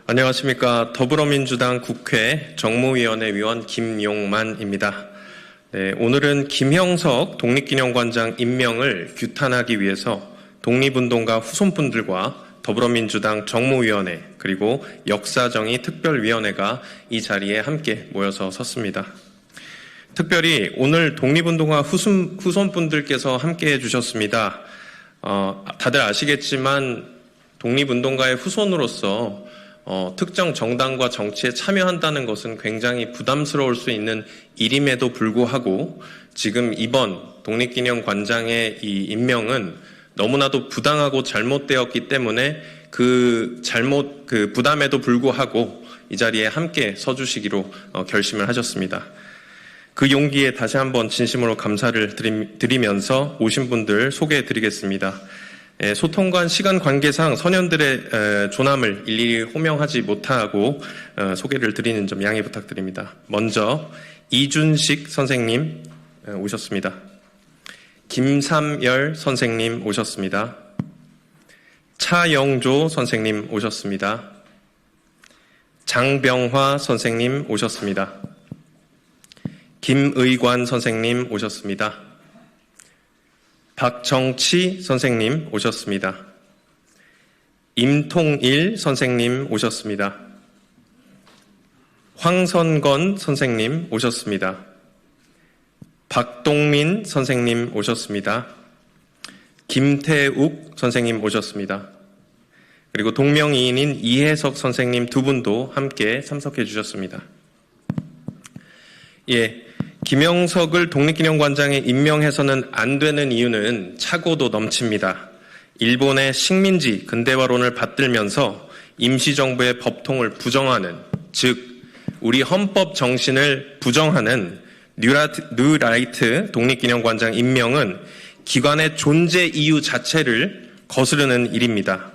안녕하십니까. 더불어민주당 국회 정무위원회 위원 김용만입니다. 네, 오늘은 김형석 독립기념관장 임명을 규탄하기 위해서 독립운동가 후손분들과 더불어민주당 정무위원회 그리고 역사정의 특별위원회가 이 자리에 함께 모여서 섰습니다. 특별히 오늘 독립운동가 후손분들께서 함께 해주셨습니다. 다들 아시겠지만 독립운동가의 후손으로서 특정 정당과 정치에 참여한다는 것은 굉장히 부담스러울 수 있는 일임에도 불구하고 지금 이번 독립기념관장의 이 임명은 너무나도 부당하고 잘못되었기 때문에 그 부담에도 불구하고 이 자리에 함께 서주시기로 결심을 하셨습니다. 그 용기에 다시 한번 진심으로 감사를 드리면서 오신 분들 소개해 드리겠습니다. 소통관 시간 관계상 선현들의 존함을 일일이 호명하지 못하고 소개를 드리는 점 양해 부탁드립니다. 먼저 이준식 선생님 오셨습니다. 김삼열 선생님 오셨습니다. 차영조 선생님 오셨습니다. 장병화 선생님 오셨습니다. 김의관 선생님 오셨습니다. 박정치 선생님 오셨습니다. 임통일 선생님 오셨습니다. 황선건 선생님 오셨습니다. 박동민 선생님 오셨습니다. 김태욱 선생님 오셨습니다. 그리고 동명이인인 이혜석 선생님 두 분도 함께 참석해 주셨습니다. 김형석을 독립기념관장에 임명해서는 안 되는 이유는 차고도 넘칩니다. 일본의 식민지 근대화론을 받들면서 임시정부의 법통을 부정하는, 즉 우리 헌법 정신을 부정하는 뉴라이트 독립기념관장 임명은 기관의 존재 이유 자체를 거스르는 일입니다.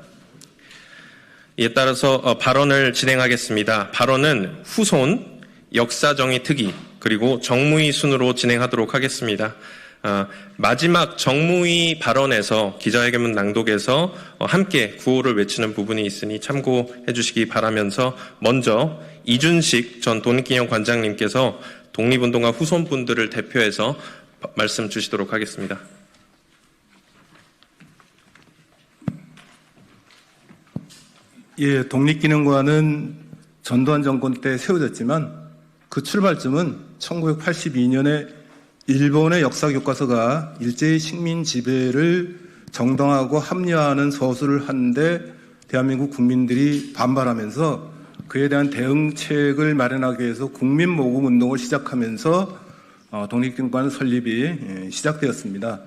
이에 따라서 발언을 진행하겠습니다. 발언은 후손, 역사정의 특위, 그리고 정무위 순으로 진행하도록 하겠습니다. 마지막 정무위 발언에서 기자회견문 낭독에서 함께 구호를 외치는 부분이 있으니 참고해 주시기 바라면서 먼저 이준식 전 독립기념관장님께서 독립운동가 후손분들을 대표해서 말씀 주시도록 하겠습니다. 독립기념관은 전두환 정권 때 세워졌지만 그 출발점은 1982년에 일본의 역사교과서가 일제히 식민 지배를 정당화하고 합리화하는 서술을 하는데 대한민국 국민들이 반발하면서 그에 대한 대응책을 마련하기 위해서 국민모금운동을 시작하면서 독립기념관 설립이 시작되었습니다.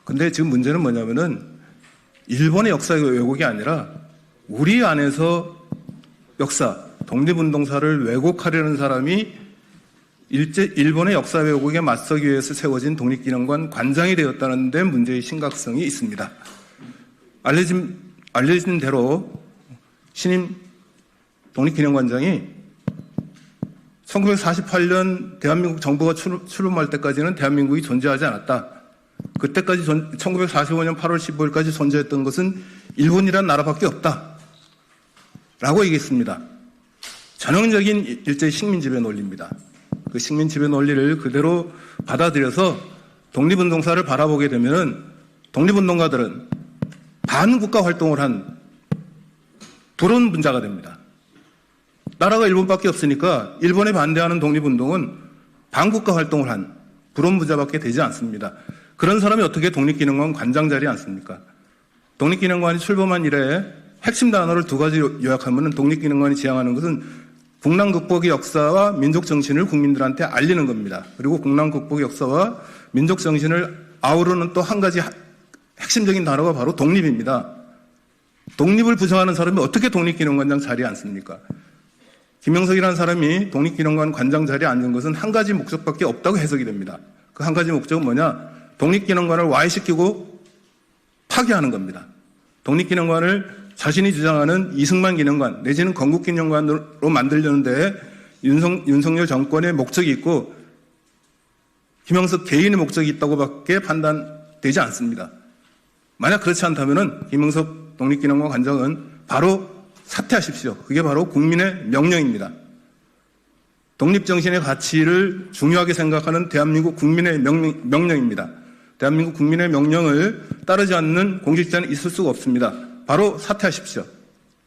근데 지금 문제는 뭐냐면은 일본의 역사 왜곡이 아니라 우리 안에서 역사, 독립운동사를 왜곡하려는 사람이 일본의 역사 왜곡에 맞서기 위해서 세워진 독립기념관 관장이 되었다는 데 문제의 심각성이 있습니다. 알려진 대로 신임 독립기념관장이 1948년 대한민국 정부가 출범할 때까지는 대한민국이 존재하지 않았다. 그때까지 1945년 8월 15일까지 존재했던 것은 일본이라는 나라밖에 없다. 라고 얘기했습니다. 전형적인 일제의 식민지배 논리입니다. 그 식민지배 논리를 그대로 받아들여서 독립운동사를 바라보게 되면은 독립운동가들은 반국가 활동을 한 불온 분자가 됩니다. 나라가 일본밖에 없으니까 일본에 반대하는 독립운동은 반국가 활동을 한 불온 분자밖에 되지 않습니다. 그런 사람이 어떻게 독립기념관 관장 자리에 앉습니까? 독립기념관이 출범한 이래 핵심 단어를 두 가지 요약하면 독립기념관이 지향하는 것은 국난 극복의 역사와 민족 정신을 국민들한테 알리는 겁니다. 그리고 국난 극복의 역사와 민족 정신을 아우르는 또 한 가지 핵심적인 단어가 바로 독립입니다. 독립을 부정하는 사람이 어떻게 독립기념관장 자리에 앉습니까? 김형석이라는 사람이 독립기념관 관장 자리에 앉은 것은 한 가지 목적밖에 없다고 해석이 됩니다. 그 한 가지 목적은 뭐냐? 독립기념관을 와해시키고 파괴하는 겁니다. 독립기념관을 자신이 주장하는 이승만 기념관 내지는 건국기념관으로 만들려는데 윤석열 정권의 목적이 있고 김형석 개인의 목적이 있다고밖에 판단되지 않습니다. 만약 그렇지 않다면은 김형석 독립기념관 관장은 바로 사퇴하십시오. 그게 바로 국민의 명령입니다. 독립정신의 가치를 중요하게 생각하는 대한민국 국민의 명령입니다. 대한민국 국민의 명령을 따르지 않는 공직자는 있을 수가 없습니다. 바로 사퇴하십시오.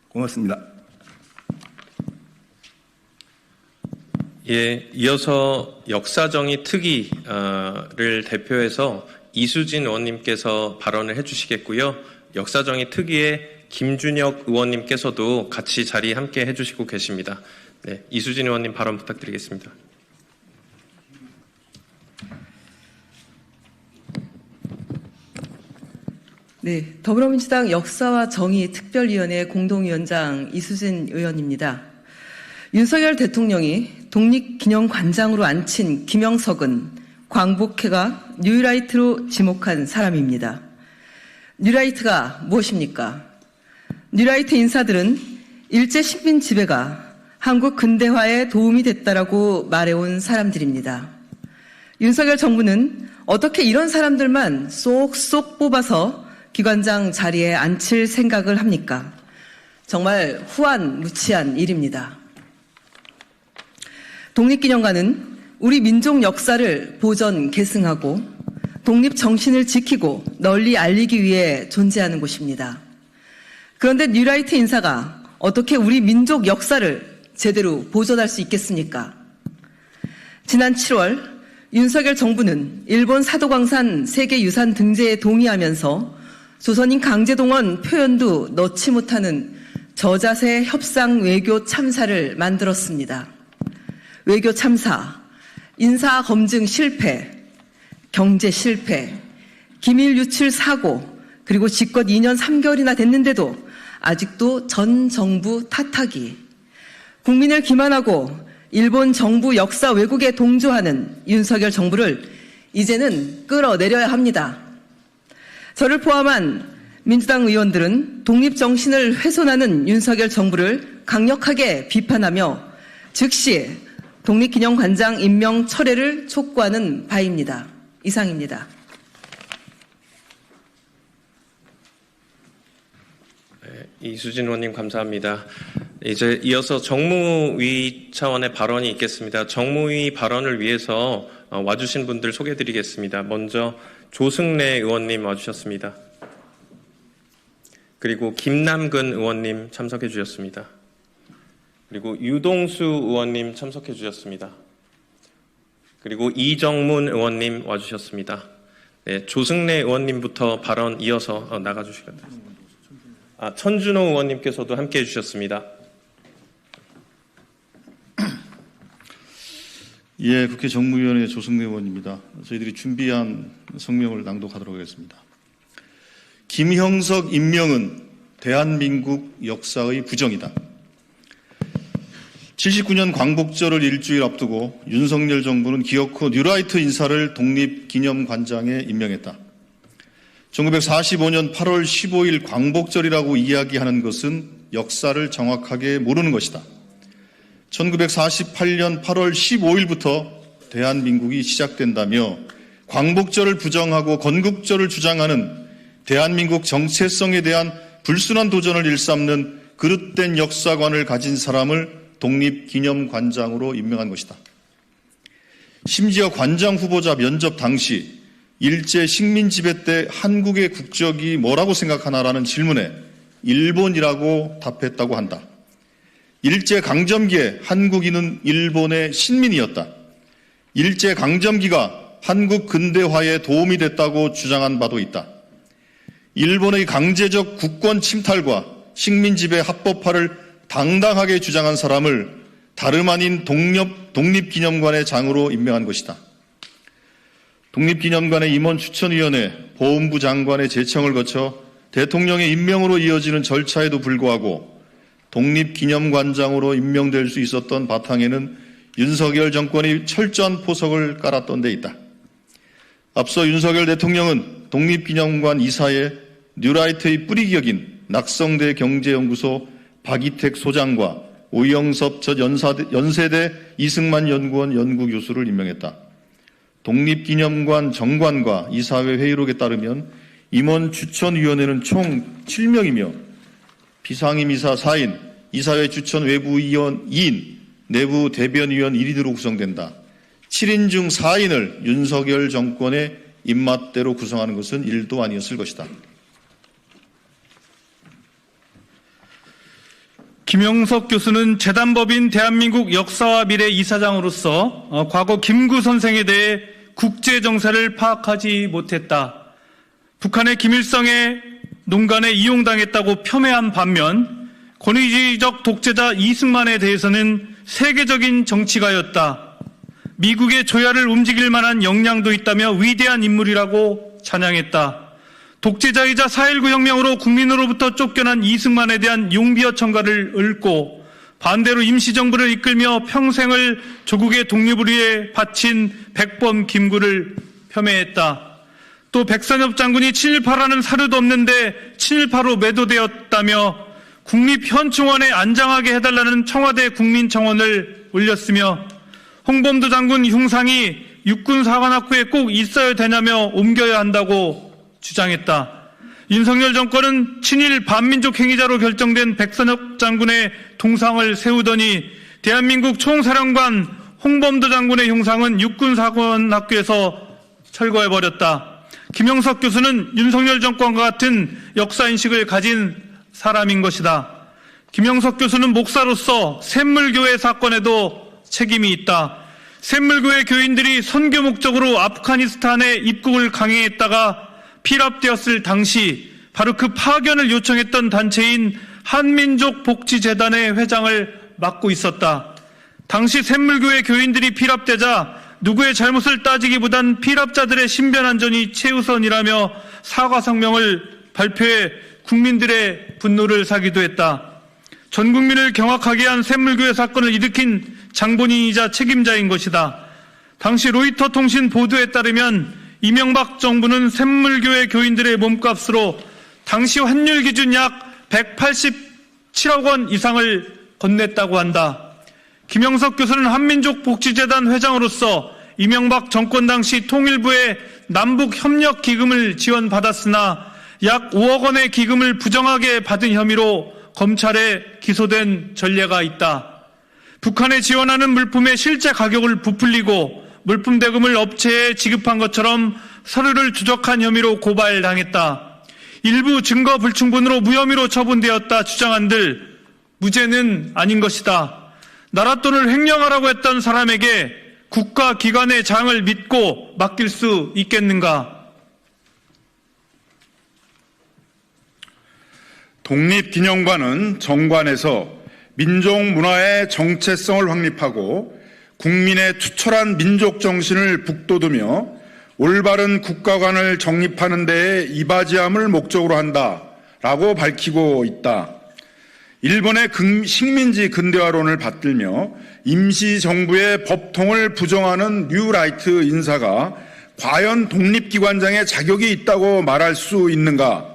고맙습니다. 예, 이어서 역사정의 특위를 대표해서 이수진 의원님께서 발언을 해주시겠고요. 역사정의 특위의 김준혁 의원님께서도 같이 자리 함께 해주시고 계십니다. 네, 이수진 의원님 발언 부탁드리겠습니다. 네, 더불어민주당 역사와 정의 특별위원회 공동위원장 이수진 의원입니다. 윤석열 대통령이 독립기념관장으로 앉힌 김영석은 광복회가 뉴라이트로 지목한 사람입니다. 뉴라이트가 무엇입니까? 뉴라이트 인사들은 일제 식민 지배가 한국 근대화에 도움이 됐다라고 말해온 사람들입니다. 윤석열 정부는 어떻게 이런 사람들만 쏙쏙 뽑아서 기관장 자리에 앉힐 생각을 합니까? 정말 후안무치한 일입니다. 독립기념관은 우리 민족 역사를 보존, 계승하고 독립정신을 지키고 널리 알리기 위해 존재하는 곳입니다. 그런데 뉴라이트 인사가 어떻게 우리 민족 역사를 제대로 보존할 수 있겠습니까? 지난 7월 윤석열 정부는 일본 사도광산 세계유산 등재에 동의하면서 조선인 강제동원 표현도 넣지 못하는 저자세 협상 외교 참사를 만들었습니다. 외교 참사, 인사 검증 실패, 경제 실패, 기밀 유출 사고, 그리고 집권 2년 3개월이나 됐는데도 아직도 전 정부 탓하기, 국민을 기만하고 일본 정부 역사 왜곡에 동조하는 윤석열 정부를 이제는 끌어내려야 합니다. 저를 포함한 민주당 의원들은 독립정신을 훼손하는 윤석열 정부를 강력하게 비판하며 즉시 독립기념관장 임명 철회를 촉구하는 바입니다. 이상입니다. 네, 이수진 의원님 감사합니다. 이제 이어서 정무위 차원의 발언이 있겠습니다. 정무위 발언을 위해서 와주신 분들 소개해드리겠습니다. 먼저 조승래 의원님 와주셨습니다. 그리고 김남근 의원님 참석해 주셨습니다. 그리고 유동수 의원님 참석해 주셨습니다. 그리고 이정문 의원님 와주셨습니다. 네, 조승래 의원님부터 발언 이어서 나가주시겠습니다. 천준호 의원님께서도 함께해 주셨습니다. 예, 국회 정무위원회 조승래 의원입니다. 저희들이 준비한 성명을 낭독하도록 하겠습니다. 김형석 임명은 대한민국 역사의 부정이다. 79년 광복절을 일주일 앞두고 윤석열 정부는 기어코 뉴라이트 인사를 독립기념관장에 임명했다. 1945년 8월 15일 광복절이라고 이야기하는 것은 역사를 정확하게 모르는 것이다. 1948년 8월 15일부터 대한민국이 시작된다며 광복절을 부정하고 건국절을 주장하는 대한민국 정체성에 대한 불순한 도전을 일삼는 그릇된 역사관을 가진 사람을 독립기념관장으로 임명한 것이다. 심지어 관장 후보자 면접 당시 일제 식민 지배 때 한국의 국적이 뭐라고 생각하나라는 질문에 일본이라고 답했다고 한다. 일제 강점기에 한국인은 일본의 신민이었다. 일제 강점기가 한국 근대화에 도움이 됐다고 주장한 바도 있다. 일본의 강제적 국권 침탈과 식민 지배 합법화를 당당하게 주장한 사람을 다름 아닌 독립기념관의 장으로 임명한 것이다. 독립기념관의 임원추천위원회, 보훈부 장관의 제청을 거쳐 대통령의 임명으로 이어지는 절차에도 불구하고 독립기념관장으로 임명될 수 있었던 바탕에는 윤석열 정권이 철저한 포석을 깔았던 데 있다. 앞서 윤석열 대통령은 독립기념관 이사에 뉴라이트의 뿌리격인 낙성대 경제연구소 박이택 소장과 오영섭 전 연세대 이승만 연구원 연구교수를 임명했다. 독립기념관 정관과 이사회 회의록에 따르면 임원 추천위원회는 총 7명이며 비상임이사 4인, 이사회 추천 외부위원 2인, 내부 대변위원 1인으로 구성된다. 7인 중 4인을 윤석열 정권의 입맛대로 구성하는 것은 일도 아니었을 것이다. 김영석 교수는 재단법인 대한민국 역사와 미래 이사장으로서 과거 김구 선생에 대해 국제 정세를 파악하지 못했다. 북한의 김일성의 농간에 이용당했다고 폄훼한 반면 권위주의적 독재자 이승만에 대해서는 세계적인 정치가였다. 미국의 조야를 움직일 만한 역량도 있다며 위대한 인물이라고 찬양했다. 독재자이자 4.19 혁명으로 국민으로부터 쫓겨난 이승만에 대한 용비어 청가를 읊고 반대로 임시정부를 이끌며 평생을 조국의 독립을 위해 바친 백범 김구를 폄훼했다. 또 백선엽 장군이 친일파라는 사료도 없는데 친일파로 매도되었다며 국립현충원에 안장하게 해달라는 청와대 국민청원을 올렸으며 홍범도 장군 흉상이 육군사관학교에 꼭 있어야 되냐며 옮겨야 한다고 주장했다. 윤석열 정권은 친일 반민족 행위자로 결정된 백선엽 장군의 동상을 세우더니 대한민국 총사령관 홍범도 장군의 흉상은 육군사관학교에서 철거해버렸다. 김영석 교수는 윤석열 정권과 같은 역사인식을 가진 사람인 것이다. 김영석 교수는 목사로서 샘물교회 사건에도 책임이 있다. 샘물교회 교인들이 선교 목적으로 아프가니스탄에 입국을 강행했다가 피랍되었을 당시 바로 그 파견을 요청했던 단체인 한민족복지재단의 회장을 맡고 있었다. 당시 샘물교회 교인들이 피랍되자 누구의 잘못을 따지기보단 피랍자들의 신변안전이 최우선이라며 사과 성명을 발표해 국민들의 분노를 사기도 했다. 전 국민을 경악하게 한 샘물교회 사건을 일으킨 장본인이자 책임자인 것이다. 당시 로이터 통신 보도에 따르면 이명박 정부는 샘물교회 교인들의 몸값으로 당시 환율 기준 약 187억 원 이상을 건넸다고 한다. 김영석 교수는 한민족복지재단 회장으로서 이명박 정권 당시 통일부의 남북협력기금을 지원받았으나 약 5억 원의 기금을 부정하게 받은 혐의로 검찰에 기소된 전례가 있다. 북한에 지원하는 물품의 실제 가격을 부풀리고 물품 대금을 업체에 지급한 것처럼 서류를 조작한 혐의로 고발당했다. 일부 증거 불충분으로 무혐의로 처분되었다 주장한들 무죄는 아닌 것이다. 나라 돈을 횡령하라고 했던 사람에게 국가기관의 장을 믿고 맡길 수 있겠는가? 독립기념관은 정관에서 민족 문화의 정체성을 확립하고 국민의 투철한 민족 정신을 북돋우며 올바른 국가관을 정립하는 데에 이바지함을 목적으로 한다라고 밝히고 있다. 일본의 식민지 근대화론을 받들며 임시정부의 법통을 부정하는 뉴라이트 인사가 과연 독립기관장의 자격이 있다고 말할 수 있는가?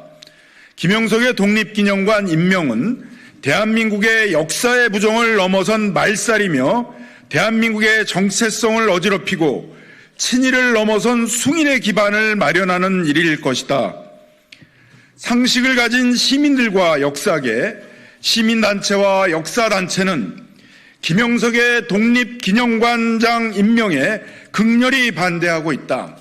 김영석의 독립기념관 임명은 대한민국의 역사의 부정을 넘어선 말살이며 대한민국의 정체성을 어지럽히고 친일을 넘어선 숭인의 기반을 마련하는 일일 것이다. 상식을 가진 시민들과 역사계, 시민단체와 역사단체는 김영석의 독립기념관장 임명에 극렬히 반대하고 있다.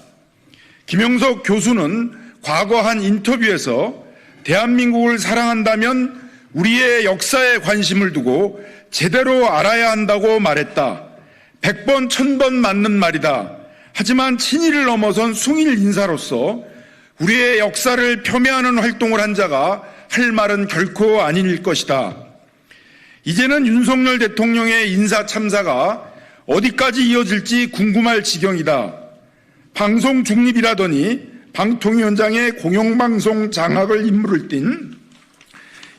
김영석 교수는 과거 한 인터뷰에서 대한민국을 사랑한다면 우리의 역사에 관심을 두고 제대로 알아야 한다고 말했다. 100번, 1000번 맞는 말이다. 하지만 친일을 넘어선 숭일 인사로서 우리의 역사를 폄훼하는 활동을 한 자가 할 말은 결코 아닐 것이다. 이제는 윤석열 대통령의 인사 참사가 어디까지 이어질지 궁금할 지경이다. 방송 중립이라더니 방통위원장의 공영방송 장악을 임무를 띈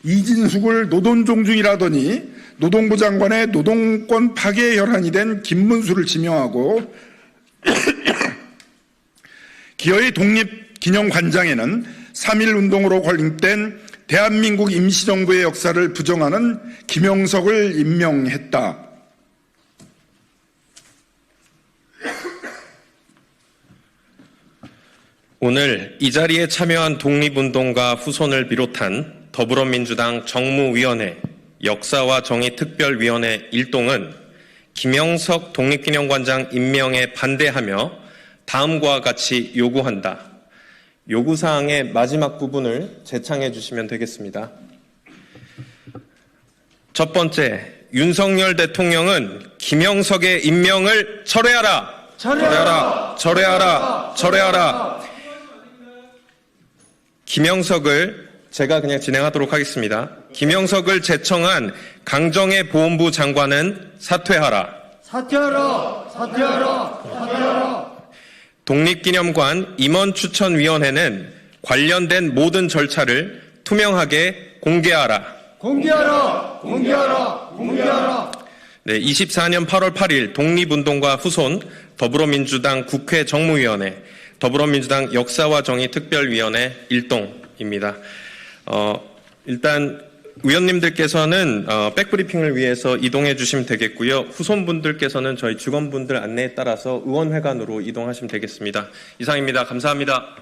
이진숙을 노동종중이라더니 노동부 장관의 노동권 파괴 혈안이 된 김문수를 지명하고 기어이 독립기념관장에는 3.1운동으로 걸림된 대한민국 임시정부의 역사를 부정하는 김영석을 임명했다. 오늘 이 자리에 참여한 독립운동가 후손을 비롯한 더불어민주당 정무위원회, 역사와 정의 특별위원회 1동은 김영석 독립기념관장 임명에 반대하며 다음과 같이 요구한다. 요구사항의 마지막 부분을 재창해 주시면 되겠습니다. 첫 번째, 윤석열 대통령은 김영석의 임명을 철회하라! 철회하라! 철회하라! 철회하라! 김영석을 제가 그냥 진행하도록 하겠습니다. 김영석을 제청한 강정의 보훈부 장관은 사퇴하라. 사퇴하라! 사퇴하라! 사퇴하라! 독립기념관 임원추천위원회는 관련된 모든 절차를 투명하게 공개하라. 공개하라! 공개하라! 공개하라! 네, 24년 8월 8일 독립운동가 후손 더불어민주당 국회 정무위원회 더불어민주당 역사와 정의 특별위원회 1동입니다. 일단 의원님들께서는 백브리핑을 위해서 이동해 주시면 되겠고요. 후손분들께서는 저희 직원분들 안내에 따라서 의원회관으로 이동하시면 되겠습니다. 이상입니다. 감사합니다.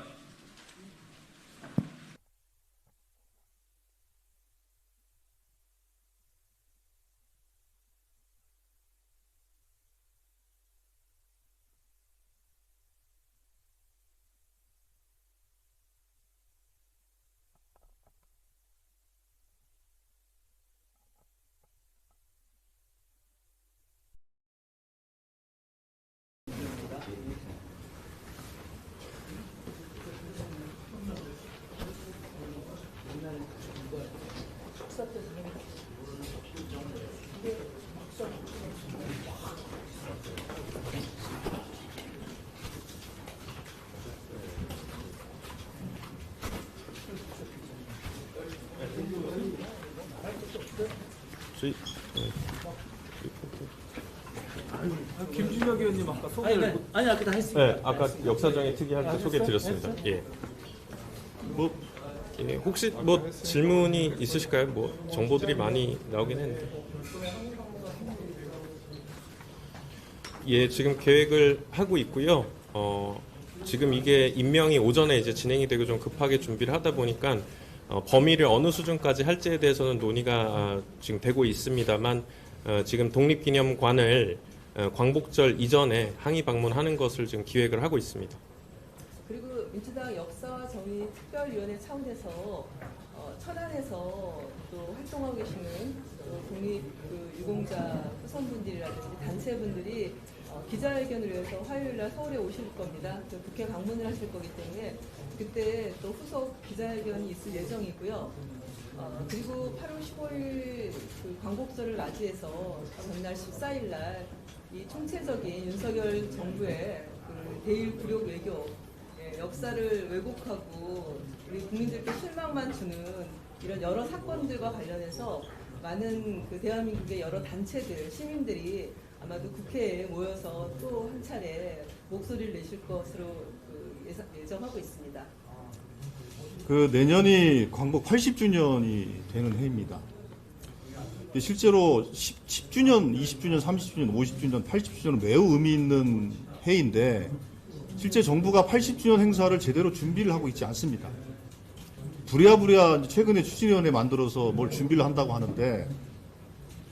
김준혁 의원님 아까 소개를 아니 아까 다 했습니다. 네, 아까 역사정의 특위할 때 소개 드렸습니다. 예. 혹시 질문이 있으실까요? 정보들이 많이 나오긴 했는데. 예, 지금 계획을 하고 있고요. 지금 이게 임명이 오전에 이제 진행이 되고 좀 급하게 준비를 하다 보니까 범위를 어느 수준까지 할지에 대해서는 논의가 지금 되고 있습니다만 지금 독립기념관을 광복절 이전에 항의 방문하는 것을 지금 기획을 하고 있습니다. 그리고 민주당 역사와 정의 특별위원회 차원에서 천안에서 또 활동하고 계시는 독립 유공자 후손분들이라든지 단체분들이 기자회견을 위해서 화요일날 서울에 오실 겁니다. 국회 방문을 하실 거기 때문에 그때 또 후속 기자회견이 있을 예정이고요. 그리고 8월 15일 광복절을 맞이해서 전날 14일날 이 총체적인 윤석열 정부의 대일 굴욕 외교, 역사를 왜곡하고 우리 국민들께 실망만 주는 이런 여러 사건들과 관련해서 많은 대한민국의 여러 단체들, 시민들이 아마도 국회에 모여서 또 한 차례 목소리를 내실 것으로 예정하고 있습니다. 내년이 광복 80주년이 되는 해입니다. 실제로 10주년, 20주년, 30주년, 50주년, 80주년은 매우 의미 있는 해인데 실제 정부가 80주년 행사를 제대로 준비를 하고 있지 않습니다. 부랴부랴 최근에 추진위원회 만들어서 뭘 준비를 한다고 하는데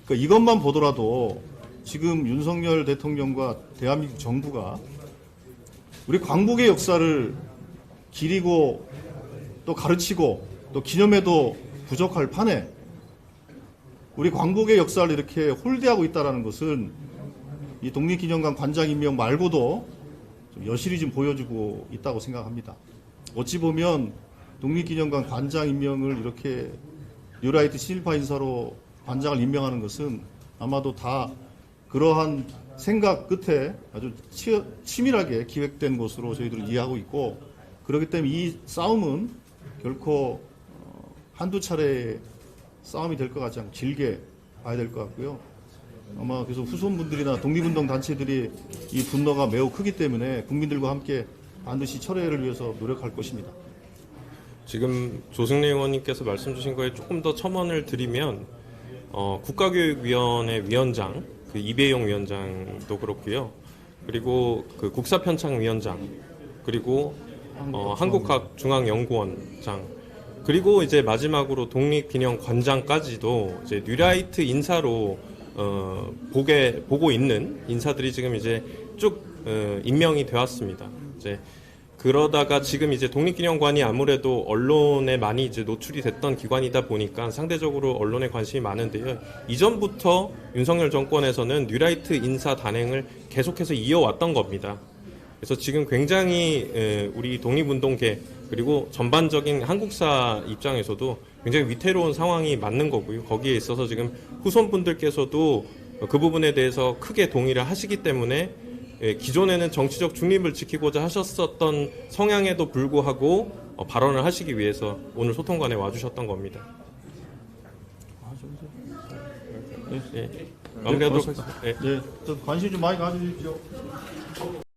그러니까 이것만 보더라도 지금 윤석열 대통령과 대한민국 정부가 우리 광복의 역사를 기리고 또 가르치고 또 기념해도 부족할 판에 우리 광복의 역사를 이렇게 홀대하고 있다는 것은 이 독립기념관 관장 임명 말고도 좀 여실히 좀 보여주고 있다고 생각합니다. 어찌 보면 독립기념관 관장 임명을 이렇게 뉴라이트 친일파 인사로 관장을 임명하는 것은 아마도 다 그러한 생각 끝에 아주 치밀하게 기획된 것으로 저희들은 이해하고 있고 그렇기 때문에 이 싸움은 결코 한두 차례의 싸움이 될 것 같지 않고 길게 봐야 될 것 같고요. 아마 그래서 후손분들이나 독립운동 단체들이 이 분노가 매우 크기 때문에 국민들과 함께 반드시 철회를 위해서 노력할 것입니다. 지금 조승래 의원님께서 말씀 주신 거에 조금 더 첨언을 드리면 국가교육위원회 위원장 이배용 위원장도 그렇고요. 그리고 국사편창위원장 그리고 한국학중앙연구원장 그리고 이제 마지막으로 독립기념관장까지도 이제 뉴라이트 인사로 보고 있는 인사들이 지금 이제 쭉 임명이 되었습니다. 이제 그러다가 지금 이제 독립기념관이 아무래도 언론에 많이 이제 노출이 됐던 기관이다 보니까 상대적으로 언론에 관심이 많은데요. 이전부터 윤석열 정권에서는 뉴라이트 인사 단행을 계속해서 이어왔던 겁니다. 그래서 지금 굉장히 우리 독립운동계 그리고 전반적인 한국사 입장에서도 굉장히 위태로운 상황이 맞는 거고요. 거기에 있어서 지금 후손분들께서도 그 부분에 대해서 크게 동의를 하시기 때문에 기존에는 정치적 중립을 지키고자 하셨었던 성향에도 불구하고 발언을 하시기 위해서 오늘 소통관에 와주셨던 겁니다. 마무리하도록 하겠습니다. 좀 관심 좀 많이 가져주십시오.